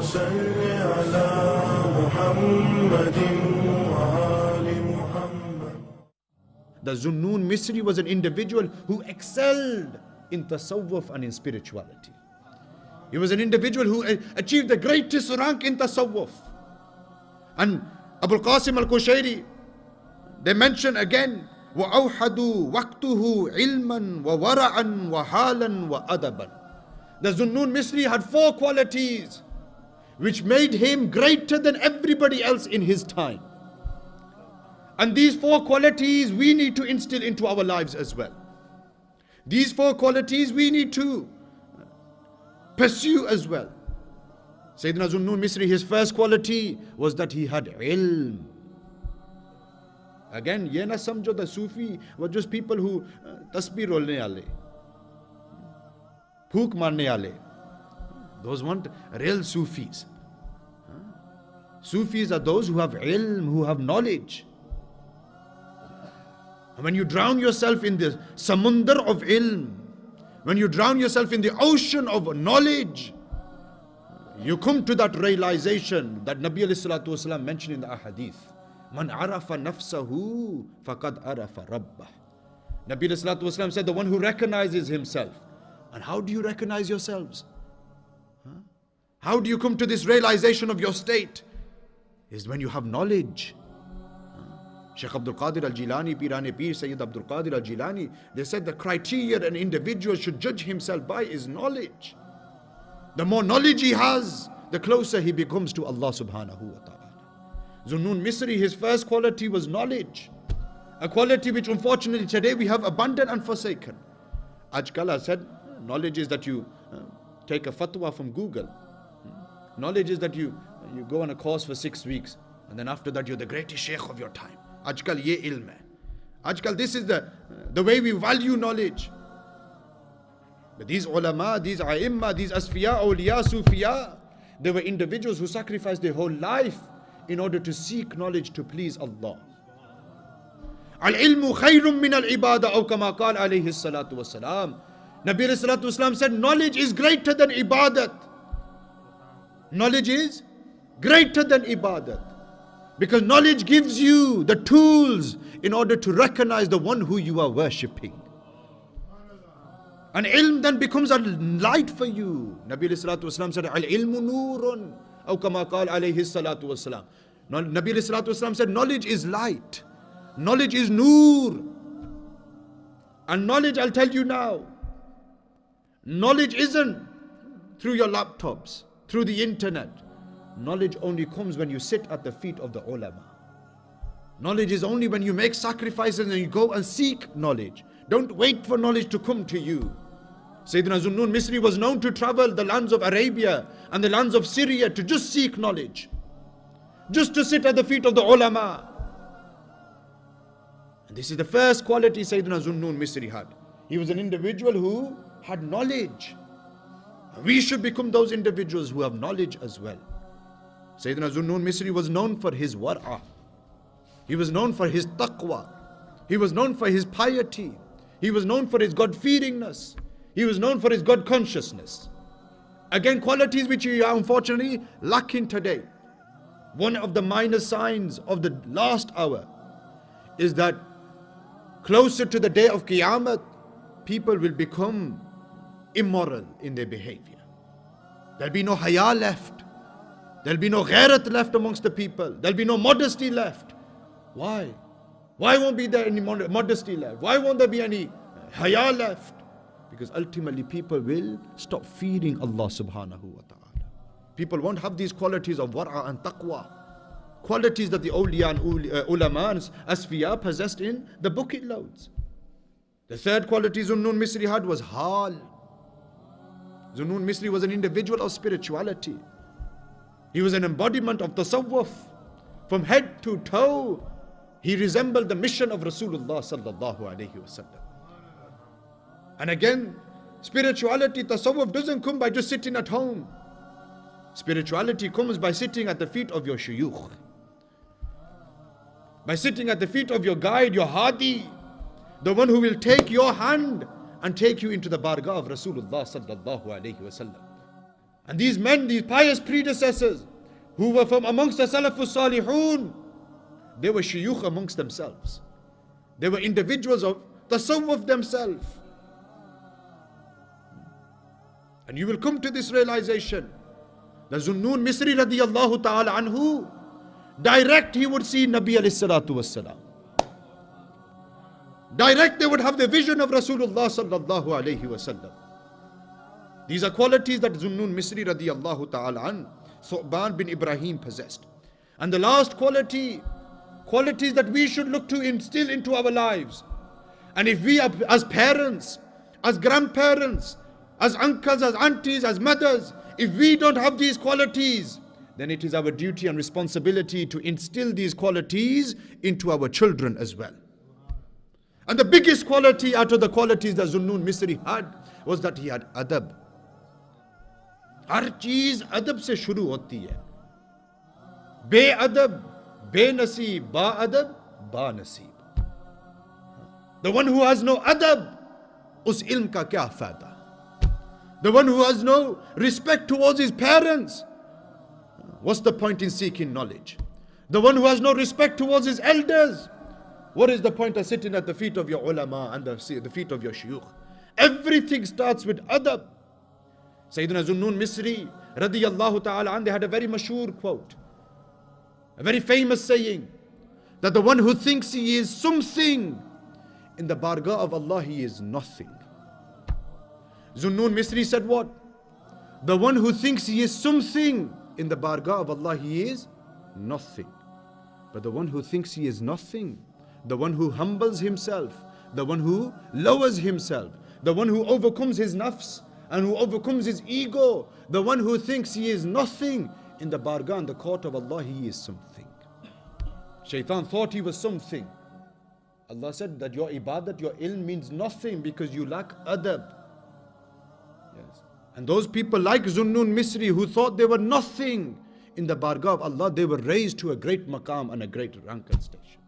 صل على محمد وآل محمد. The Dhu'L-Nun Misri was an individual who excelled in tasawwuf and in spirituality. He was an individual who achieved the greatest rank in tasawwuf. And Abu Qasim al-Qushayri, they mention again, وَأَوْحَدُوا وَقْتُهُ عِلْمًا وَوَرَعًا وَحَالًا وَأَدَبًا. The Dhu'L-Nun Misri had 4 qualities which made him greater than everybody else in his time. And these 4 qualities we need to instill into our lives as well. These 4 qualities we need to pursue as well. Sayyidina Dhu'L-Nun Misri, his first quality was that he had ilm. Again, ye na samjho the Sufi were just people who tasbih rolne wale, phook marne wale. Those weren't real Sufis. Sufis are those who have ilm, who have knowledge. When you drown yourself in the samundar of ilm, when you drown yourself in the ocean of knowledge, you come to that realization that Nabi alayhi salatu wasalam mentioned in the ahadith. Man arafa nafsahu faqad arafa rabbah. Nabi alayhi salatu wasalam said, the one who recognizes himself. And how do you recognize yourselves? How do you come to this realization of your state? Is when you have knowledge. Shaykh Abdul Qadir al-Jilani, Pirane Pir, Sayyid Abdul Qadir al-Jilani, they said the criteria an individual should judge himself by is knowledge. The more knowledge he has, the closer he becomes to Allah subhanahu wa ta'ala. Dhu'L-Nun Misri, his first quality was knowledge. A quality which unfortunately today we have abandoned and forsaken. Ajkal, I said, knowledge is that you take a fatwa from Google. Knowledge is that you go on a course for 6 weeks and then after that you're the greatest sheikh of your time. Ajkal ye ilm hai. Ajkal this is the way we value knowledge. But these ulama, these a'imma, these asfiya, awliya, sufiya, they were individuals who sacrificed their whole life in order to seek knowledge to please Allah. Al-ilmu khayrun min al-ibadah, aw kama qala alayhi salatu wassalam. Nabi alayhi salatu wassalam said, knowledge is greater than ibadat. Knowledge is greater than ibadat. Because knowledge gives you the tools in order to recognize the one who you are worshipping. And ilm then becomes a light for you. Nabi alayhi salatu wasalam said, Al-ilmu noorun, aw kama qala alayhi salatu wasalam. Nabi alayhi salatu wasalam said, knowledge is light. Knowledge is noor. And knowledge, I'll tell you now, knowledge isn't through your laptops, through the internet. Knowledge only comes when you sit at the feet of the ulama. Knowledge is only when you make sacrifices and you go and seek knowledge. Don't wait for knowledge to come to you. Sayyidina Dhu'L-Nun Misri was known to travel the lands of Arabia and the lands of Syria to just seek knowledge. Just to sit at the feet of the ulama. And this is the first quality Sayyidina Dhu'L-Nun Misri had. He was an individual who had knowledge. We should become those individuals who have knowledge as well. Sayyidina Dhu'L-Nun Misri was known for his war'a. He was known for his taqwa. He was known for his piety. He was known for his God-fearingness. He was known for his God consciousness. Again, qualities which we are unfortunately lacking today. One of the minor signs of the last hour is that closer to the day of Qiyamah, people will become immoral in their behavior. There'll be no haya left. There'll be no ghairat left amongst the people. There'll be no modesty left. Why? Why won't be there any modesty left? Why won't there be any haya left? Because ultimately people will stop fearing Allah subhanahu wa ta'ala. People won't have these qualities of war'a and taqwa. Qualities that the awliya and ulama and asfiya possessed in the bucket loads. The third quality Dhu'L-Nun Misri had was hal. Dhu'L-Nun Misri was an individual of spirituality. He was an embodiment of tasawwuf. From head to toe, he resembled the mission of Rasulullah sallallahu alayhi wasallam. And again, spirituality, tasawwuf doesn't come by just sitting at home. Spirituality comes by sitting at the feet of your shuyukh. By sitting at the feet of your guide, your hadi, the one who will take your hand and take you into the bargah of Rasulullah sallallahu alayhi wasallam. And these men, these pious predecessors, who were from amongst the Salafus Salihun, they were shuyukh amongst themselves. They were individuals of Tasawwuf themselves. And you will come to this realization. The Dhu'L-Nun Misri radiyallahu ta'ala anhu, direct he would see Nabi alayhi salatu wassalam. Direct they would have the vision of Rasulullah sallallahu alayhi wasallam. These are qualities that Dhu'L-Nun Misri radiyallahu ta'ala an, Thu'ban bin Ibrahim possessed. And the last qualities that we should look to instill into our lives. And if we are, as parents, as grandparents, as uncles, as aunties, as mothers, if we don't have these qualities, then it is our duty and responsibility to instill these qualities into our children as well. And the biggest quality out of the qualities that Dhu'L-Nun Misri had was that he had adab. हर चीज अदब से शुरू होती है. बेअदब बेनसीब, बाअदब बानसीब. The one who has no adab, उस इल्म का क्या फायदा? The one who has no respect towards his parents, what's the point in seeking knowledge? The one who has no respect towards his elders, what is the point of sitting at the feet of your ulama and the feet of your shuyukh? Everything starts with adab. Sayyidina Dhu'L-Nun Misri radiyallahu ta'ala an, they had a very mashhur quote, a very famous saying, that the one who thinks he is something, in the bargah of Allah he is nothing. Dhu'L-Nun Misri said what? The one who thinks he is something, in the bargah of Allah he is nothing. But the one who thinks he is nothing, the one who humbles himself, the one who lowers himself, the one who overcomes his nafs and who overcomes his ego, the one who thinks he is nothing, in the bargah and the court of Allah he is something. Shaitan thought he was something. Allah said that your ibadat, your ilm means nothing because you lack adab. Yes. And those people like Dhu'L-Nun Misri who thought they were nothing, in the bargah of Allah they were raised to a great maqam and a great rank and station.